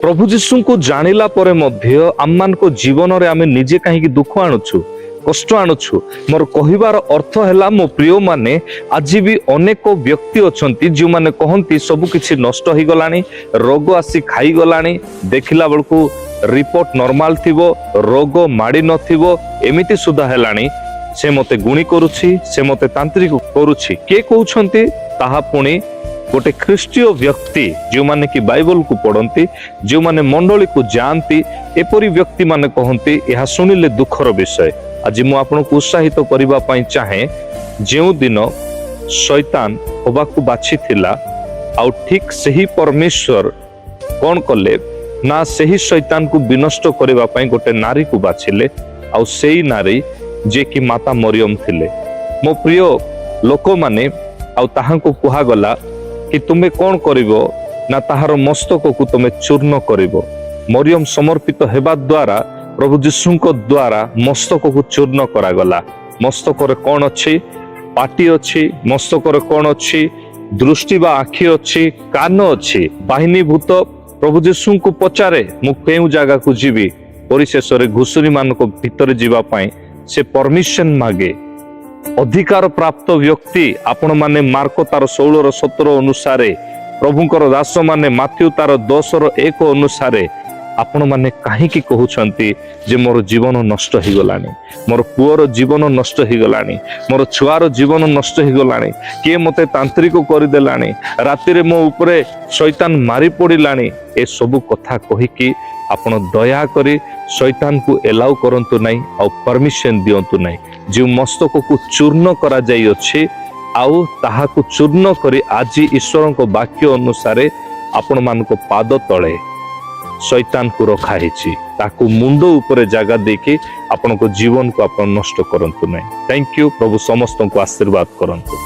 प्रभु जीशु को जानिला परे मध्य आम को जीवन रे आमे निजे कहीं दुख आणुछु कष्ट आणुछु। मोर कहिबार अर्थ हैला मो प्रिय माने आज भी अनेक व्यक्ति अछंती जो माने कहंती सब किछि नष्ट हो गलानी, रोग आसी खाई गलानी, देखिला बेलकु रिपोर्ट नॉर्मल थिबो, रोग माडी नथिबो, एमिति सुधा हेलानी। से मते गुणी करूछि, से मते तांत्रिक करूछि। के कहउछंती ताहा पुणी गोटे ख्रीष्टीय व्यक्ति जो माने कि बाइबल को पढ़ती, जो माने मंडली को जानती, एपरी व्यक्ति माने कहंती यह सुनिले दुखर विषय। आज मु आपनको उत्साहित करबा पई चाहे जेउ दिन शैतान होबाकू बाछि थिला आ ठीक सही परमेश्वर कोन कले ना सही शैतान को विनष्ट करबा पई गोटे नारी को बाछिले आ सेही नारी जे कि माता मरियम थिले। मो प्रिय लोक माने आ ताहांको कुहा गला कि तुमे कौन करिवो ना ताहार मस्तक को तुमे चूर्ण करिवो। मरियम समर्पित हेबा द्वारा प्रभु जीशुଙ୍କ द्वारा मस्तक को चूर्ण करा गला। मस्तक रे कौन अछि? पाटी अछि। मस्तक रे कौन अछि? दृष्टि बा आखि अछि, कान अछि। बाहिनी भूत प्रभु जीशुଙ୍କୁ पचारे मु केउ जागा को जीवी, परिशेष रे घुसुरी मान को भीतर जीवा पाई से परमिशन मागे। अधिकार प्राप्त व्यक्ति आपण माने मार्को तार 16:17 अनुसार, प्रभुंकर दास माने माथ्यू तार 10:1 अनुसार आपण माने काहे की कहउछंती जे मोर जीवन नष्ट हो गलानी, मोर पुअर जीवन नष्ट हो गलानी, मोर छुआर जीवन नष्ट हो गलानी, के मते तांत्रिक कर देलानी, राति रे मो ऊपरे शैतान मारी पड़िलानी। ए सब कथा कहि कि आपण दया करी शैतान को एलाउ करंतु नाही आ परमिशन दियंतु नाही। जो मस्तक को चूर्ण करा जाई अछि आउ ताहा को चूर्ण करी आज ईश्वर को वाक्य अनुसार आपण मान को पाद तले शैतान को रखा है, ताकू मुंड ऊपर जगह देके आपण को जीवन को आपण नष्ट करंतु नहीं। Thank you. प्रभु समस्त को आशीर्वाद करंतु।